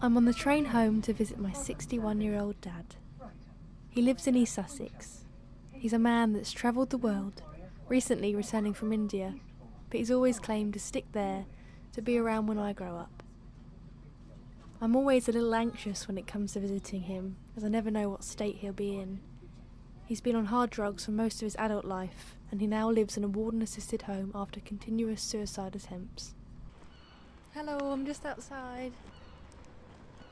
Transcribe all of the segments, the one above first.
I'm on the train home to visit my 61-year-old dad. He lives in East Sussex. He's a man that's travelled the world, recently returning from India, but he's always claimed to stick there, to be around when I grow up. I'm always a little anxious when it comes to visiting him, as I never know what state he'll be in. He's been on hard drugs for most of his adult life, and he now lives in a warden-assisted home after continuous suicide attempts. Hello, I'm just outside.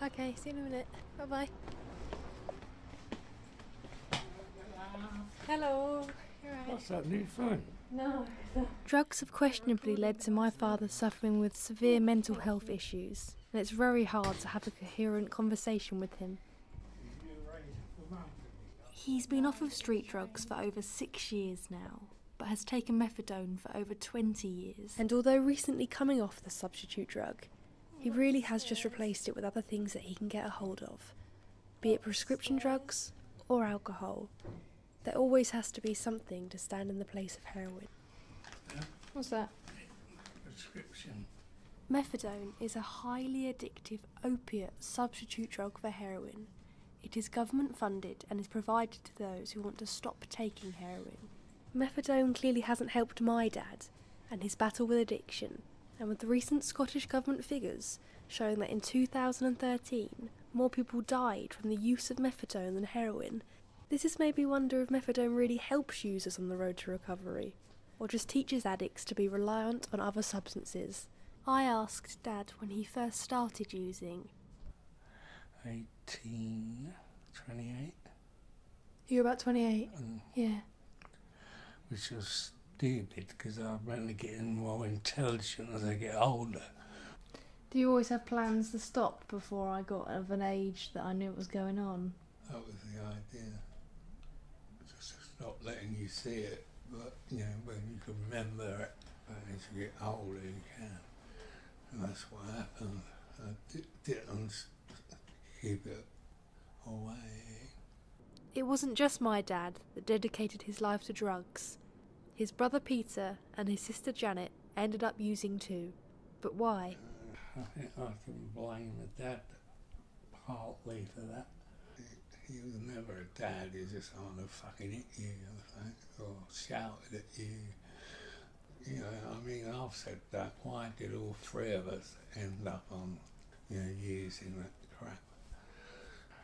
Okay, see you in a minute. Bye-bye. Hello. You're right. What's that new phone? No. Drugs have questionably led to my father suffering with severe mental health issues, and it's very hard to have a coherent conversation with him. He's been off of street drugs for over 6 years now, but has taken methadone for over 20 years. And although recently coming off the substitute drug, he really has just replaced it with other things that he can get a hold of, be it prescription drugs or alcohol. There always has to be something to stand in the place of heroin. What's that? Prescription. Methadone is a highly addictive opiate substitute drug for heroin. It is government funded and is provided to those who want to stop taking heroin. Methadone clearly hasn't helped my dad and his battle with addiction, and with the recent Scottish Government figures showing that in 2013 more people died from the use of methadone than heroin, this has made me wonder if methadone really helps users on the road to recovery, or just teaches addicts to be reliant on other substances. I asked Dad when he first started using. 28. You're about 28? Yeah. Which was stupid because I'm only getting more intelligent as I get older. Do you always have plans to stop before I got of an age that I knew what was going on? That was the idea. Just to stop letting you see it, but you know, when you can remember it, but as you get older you can. And that's what happened. I didn't keep it away. It wasn't just my dad that dedicated his life to drugs. His brother Peter and his sister Janet ended up using too. But why? I think I can blame the dad partly for that. He was never a dad, he was just someone who fucking hit you, I think, or shouted at you. You know, I mean, I've said that. Why did all three of us end up on, you know, using that crap?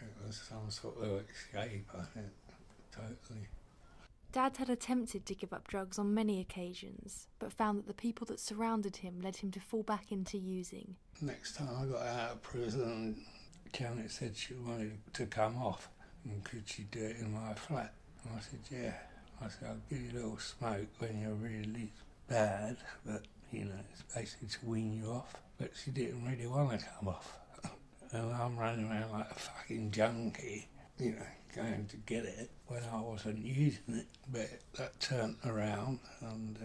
It was some sort of escape, I think, totally. Dad had attempted to give up drugs on many occasions, but found that the people that surrounded him led him to fall back into using. Next time I got out of prison, Janet said she wanted to come off, and could she do it in my flat? And I said, yeah. I said, I'll give you a little smoke when you're really bad, but, you know, it's basically to wean you off. But she didn't really want to come off. And I'm running around like a fucking junkie, you know, going to get it when I wasn't using it. But that turned around, and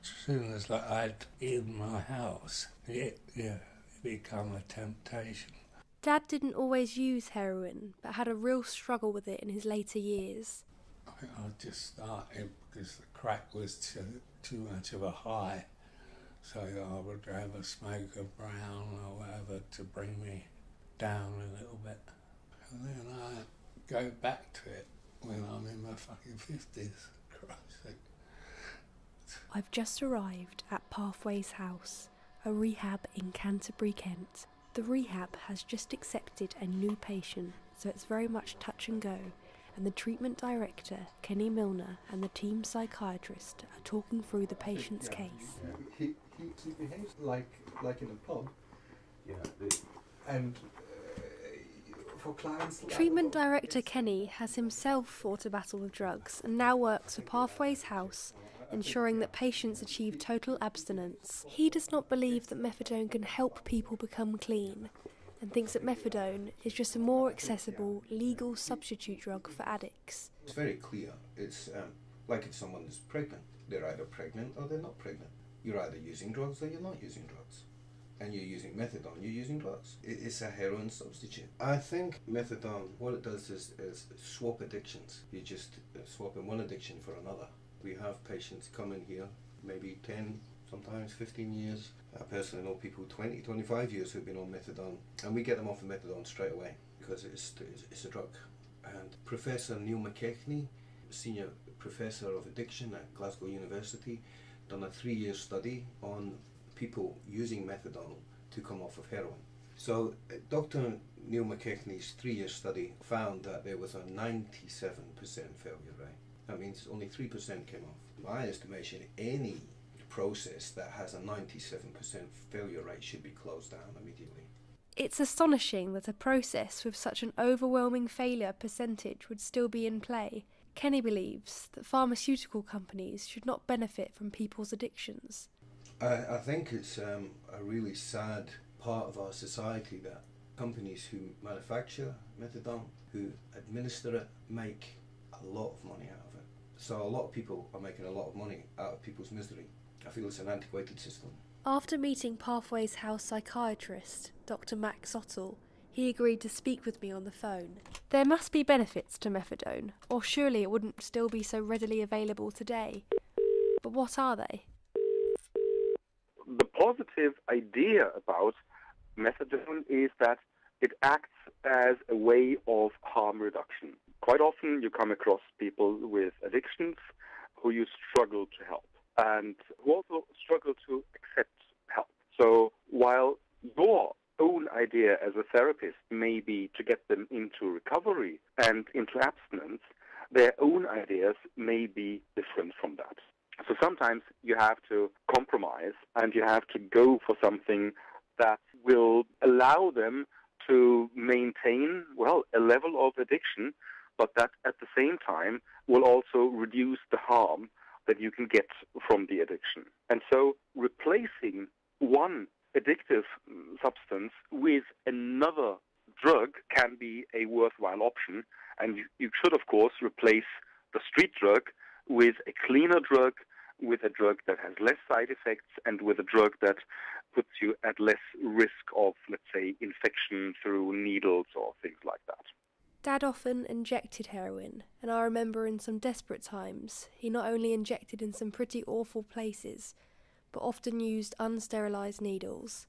as soon as like, I'd in my house, it became a temptation. Dad didn't always use heroin, but had a real struggle with it in his later years. I think I just started because the crack was too much of a high. So I would have a smoke of brown or whatever to bring me down a little bit. And then I go back to it when I'm in my fucking 50s. Christ's sake. I've just arrived at Pathways House, a rehab in Canterbury, Kent. The rehab has just accepted a new patient, so it's very much touch and go, and the treatment director, Kenny Milner, and the team psychiatrist are talking through the patient's case. He behaves like in a pub. Yeah. And for clients... Treatment director Kenny has himself fought a battle with drugs and now works for Pathways House, ensuring that patients achieve total abstinence. He does not believe that methadone can help people become clean, and thinks that methadone is just a more accessible, legal substitute drug for addicts. It's very clear. It's like if someone is pregnant. They're either pregnant or they're not pregnant. You're either using drugs or you're not using drugs. And you're using methadone, you're using drugs. It's a heroin substitute. I think methadone, what it does is swap addictions. You're just swapping one addiction for another. We have patients come in here, maybe 10, sometimes 15 years. I personally know people 20, 25 years who've been on methadone, and we get them off of methadone straight away because it's a drug. And Professor Neil McKechnie, senior professor of addiction at Glasgow University, done a 3-year study on people using methadone to come off of heroin. So Dr. Neil McKechnie's 3-year study found that there was a 97% failure rate. That means only 3% came off. My estimation, any process that has a 97% failure rate should be closed down immediately. It's astonishing that a process with such an overwhelming failure percentage would still be in play. Kenny believes that pharmaceutical companies should not benefit from people's addictions. I think it's a really sad part of our society that companies who manufacture methadone, who administer it, make a lot of money out of it. So a lot of people are making a lot of money out of people's misery. I feel it's an antiquated system. After meeting Pathways House psychiatrist Dr. Max Ottel, he agreed to speak with me on the phone. There must be benefits to methadone, or surely it wouldn't still be so readily available today. But what are they? The positive idea about methadone is that it acts as a way of harm reduction. Quite often you come across people with addictions who you struggle to help and who also struggle to accept help. So while your own idea as a therapist may be to get them into recovery and into abstinence, their own ideas may be different from that. So sometimes you have to compromise and you have to go for something that will allow them to maintain, a level of addiction, but that at the same time will also reduce the harm that you can get from the addiction. And so replacing one addictive substance with another drug can be a worthwhile option. And you should, of course, replace the street drug with a cleaner drug, with a drug that has less side effects, and with a drug that puts you at less risk of, let's say, infection through needles or things like that. Dad often injected heroin, and I remember in some desperate times he not only injected in some pretty awful places, but often used unsterilised needles.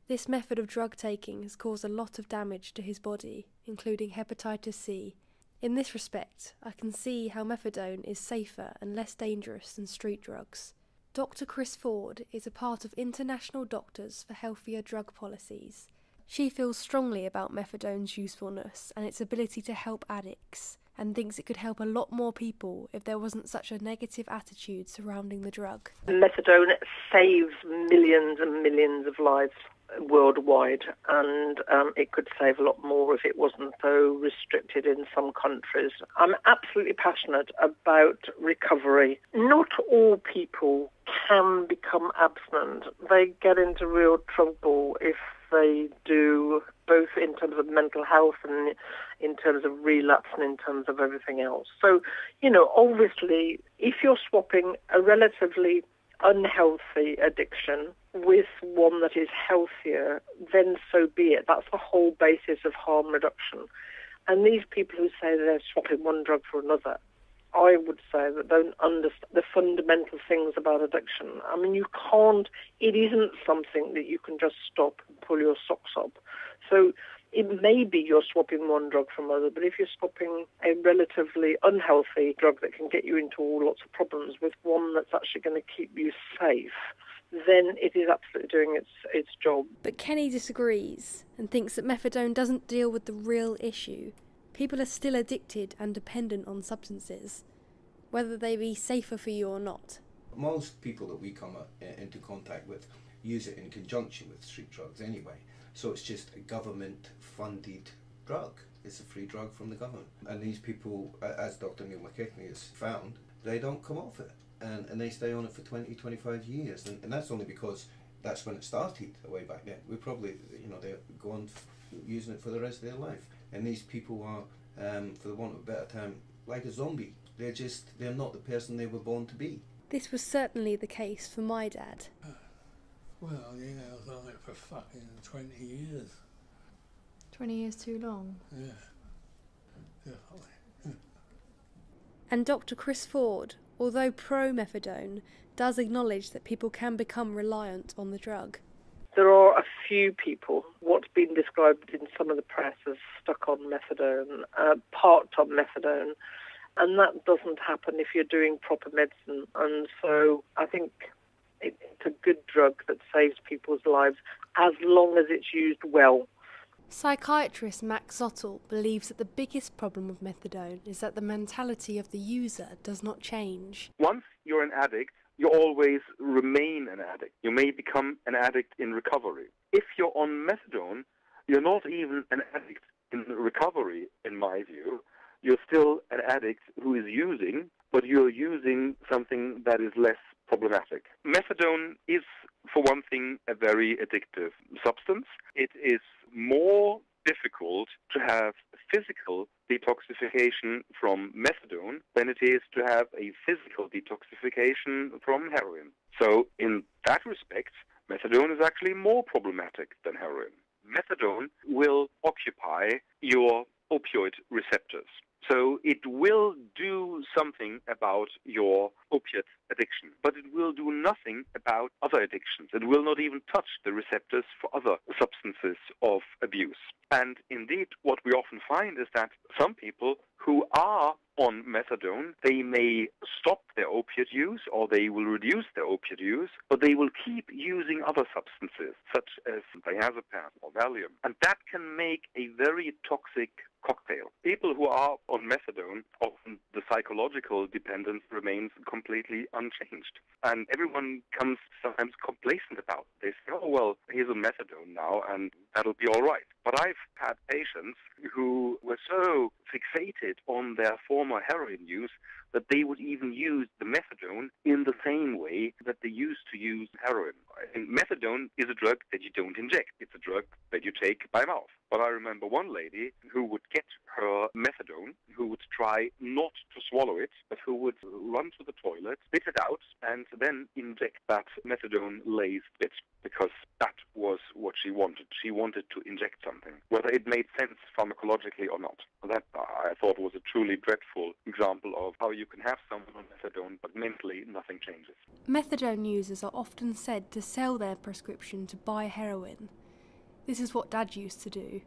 This method of drug taking has caused a lot of damage to his body, including hepatitis C. In this respect, I can see how methadone is safer and less dangerous than street drugs. Dr. Chris Ford is a part of International Doctors for Healthier Drug Policies. She feels strongly about methadone's usefulness and its ability to help addicts, and thinks it could help a lot more people if there wasn't such a negative attitude surrounding the drug. Methadone saves millions and millions of lives worldwide, and it could save a lot more if it wasn't so restricted in some countries. I'm absolutely passionate about recovery. Not all people can become abstinent. They get into real trouble if they do, both in terms of mental health and in terms of relapse and in terms of everything else. So, obviously, if you're swapping a relatively unhealthy addiction with one that is healthier, then so be it. That's the whole basis of harm reduction. And these people who say they're swapping one drug for another, I would say that don't understand the fundamental things about addiction. I mean, it isn't something that you can just stop and pull your socks up. So it may be you're swapping one drug from another, but if you're swapping a relatively unhealthy drug that can get you into all lots of problems with one that's actually going to keep you safe, then it is absolutely doing its job. But Kenny disagrees and thinks that methadone doesn't deal with the real issue. People are still addicted and dependent on substances, whether they be safer for you or not. Most people that we come into contact with use it in conjunction with street drugs anyway. So it's just a government-funded drug. It's a free drug from the government. And these people, as Dr. Neil McKechnie has found, they don't come off it. And they stay on it for 20, 25 years. And that's only because that's when it started way back then. We probably, they go on using it for the rest of their life. And these people are, for the want of a better term, like a zombie. They're not the person they were born to be. This was certainly the case for my dad. Well, yeah, I was on it for fucking 20 years. 20 years too long? Yeah, definitely. And Dr. Chris Ford although pro-methadone, does acknowledge that people can become reliant on the drug. There are a few people, what's been described in some of the press as stuck on methadone, parked on methadone, and that doesn't happen if you're doing proper medicine. And so I think it's a good drug that saves people's lives as long as it's used well. Psychiatrist Max Zottel believes that the biggest problem with methadone is that the mentality of the user does not change. Once you're an addict, you always remain an addict. You may become an addict in recovery. If you're on methadone, you're not even an addict in recovery, in my view. You're still an addict who is using, but you're using something that is less problematic. Methadone is, for one thing, a very addictive substance. It is more difficult to have physical detoxification from methadone than it is to have a physical detoxification from heroin. So in that respect, methadone is actually more problematic than heroin. Methadone will occupy your opioid receptors. So it will do something about your opiate addiction, but it will do nothing about other addictions. It will not even touch the receptors for other substances of abuse. And indeed, what we often find is that some people who are on methadone, they may stop their opiate use or they will reduce their opiate use, but they will keep using other substances such as diazepam or Valium. And that can make a very toxic cocktail. People who are on methadone, often the psychological dependence remains completely unchanged. And everyone becomes sometimes complacent about it. They say, oh, well, he's on methadone now and that'll be all right. But I've had patients who were so fixated on their former heroin use that they would even use the methadone in the same way that they used to use heroin. And methadone is a drug that you don't inject. It's a drug that you take by mouth. But I remember one lady who would get her methadone, who would try not to swallow it, but who would run to the toilet, spit it out, and then inject that methadone-laced bit, because that was what she wanted. She wanted to inject something, whether it made sense pharmacologically or not. That, I thought, was a truly dreadful example of how you can have someone on methadone, but mentally nothing changes. Methadone users are often said to sell their prescription to buy heroin. This is what Dad used to do.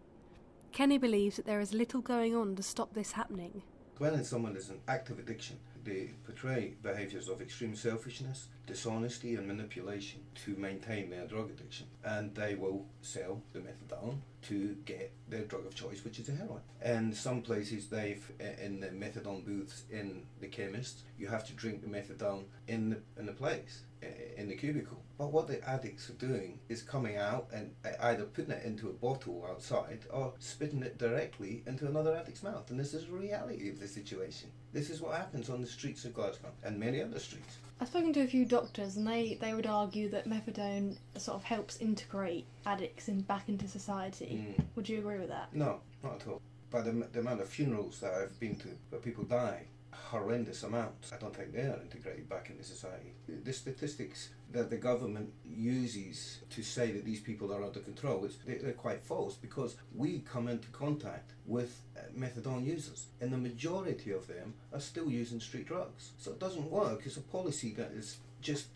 Kenny believes that there is little going on to stop this happening. When someone is an active addiction, they portray behaviours of extreme selfishness, dishonesty and manipulation to maintain their drug addiction. And they will sell the methadone to get their drug of choice, which is a heroin. And some places in the methadone booths in the chemist, you have to drink the methadone in the place, in the cubicle. But what the addicts are doing is coming out and either putting it into a bottle outside or spitting it directly into another addict's mouth. And this is the reality of the situation. This is what happens on the streets of Glasgow and many other streets. I've spoken to a few doctors and they would argue that methadone sort of helps integrate addicts back into society. Would you agree with that? No, not at all. By the amount of funerals that I've been to where people die, horrendous amounts, I don't think they are integrated back into society. The statistics that the government uses to say that these people are under control, they're quite false, because we come into contact with methadone users and the majority of them are still using street drugs. So it doesn't work. It's a policy that is just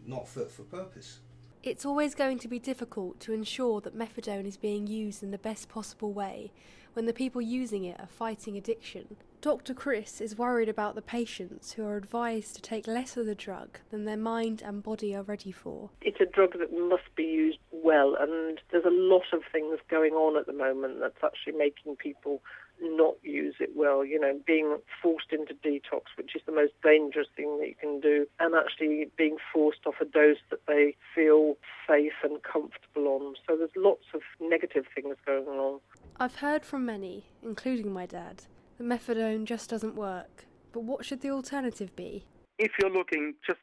not fit for purpose. It's always going to be difficult to ensure that methadone is being used in the best possible way when the people using it are fighting addiction. Dr. Chris is worried about the patients who are advised to take less of the drug than their mind and body are ready for. It's a drug that must be used well, and there's a lot of things going on at the moment that's actually making people not use it well, being forced into detox, which is the most dangerous thing that you can do, and actually being forced off a dose that they feel safe and comfortable on. So there's lots of negative things going on. I've heard from many, including my dad, that methadone just doesn't work. But what should the alternative be? If you're looking just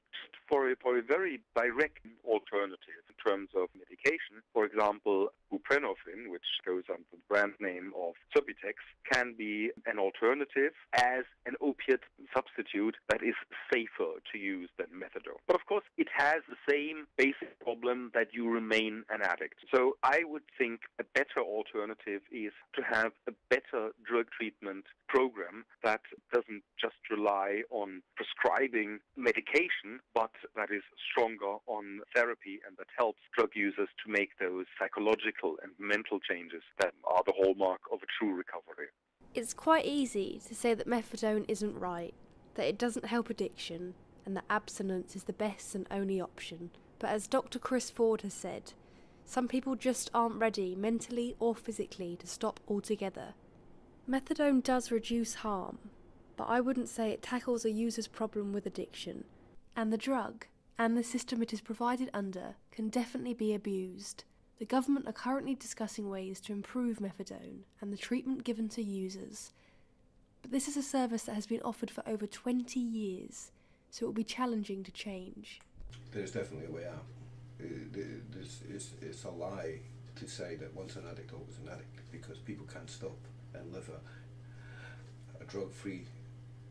for a very direct alternative in terms of medication, for example, buprenorphine, which goes under the brand name of Subutex, can be an alternative as an opiate substitute that is safer to use than methadone. But of course, it has the same basic problems problem that you remain an addict. So I would think a better alternative is to have a better drug treatment program that doesn't just rely on prescribing medication, but that is stronger on therapy and that helps drug users to make those psychological and mental changes that are the hallmark of a true recovery. It's quite easy to say that methadone isn't right, that it doesn't help addiction, and that abstinence is the best and only option. But as Dr. Chris Ford has said, some people just aren't ready mentally or physically to stop altogether. Methadone does reduce harm, but I wouldn't say it tackles a user's problem with addiction. And the drug, and the system it is provided under, can definitely be abused. The government are currently discussing ways to improve methadone and the treatment given to users. But this is a service that has been offered for over 20 years, so it will be challenging to change. There's definitely a way out. It's a lie to say that once an addict, always an addict, because people can't stop and live a drug-free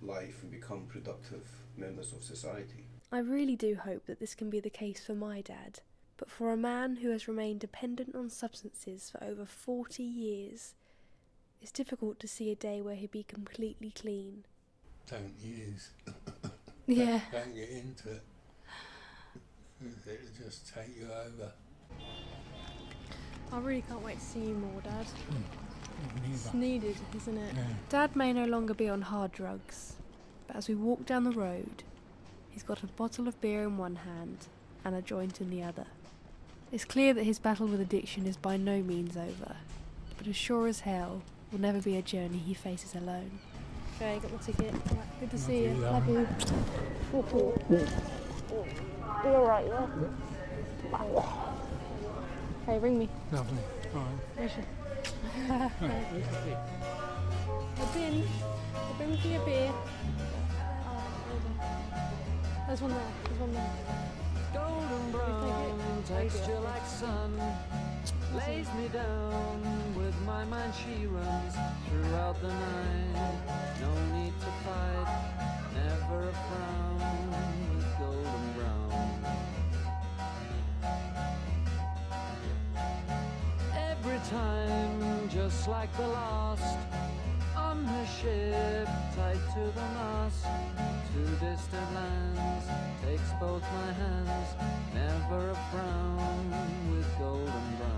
life and become productive members of society. I really do hope that this can be the case for my dad, but for a man who has remained dependent on substances for over 40 years, it's difficult to see a day where he'd be completely clean. Don't use. Yeah. Don't get into it. It'll just take you over. I really can't wait to see you more, Dad. It's needed, isn't it? Yeah. Dad may no longer be on hard drugs, but as we walk down the road, he's got a bottle of beer in one hand and a joint in the other. It's clear that his battle with addiction is by no means over, but as sure as hell will never be a journey he faces alone. Okay, got my ticket. Right, good to see you. Love Love you. You alright, yeah? Hey, ring me. Lovely. All right. Where's she? A bin for your beer. There's one there. There's one there. Golden brown, texture like sun, lays me down. With my mind she runs throughout the night. No need to fight, never a frown. With golden brown, every time just like the last. On her ship, tied to the mast, to distant lands, takes both my hands, never a frown, with golden brown.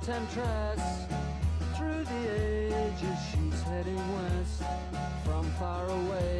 Temptress, through the ages she's heading west. From far away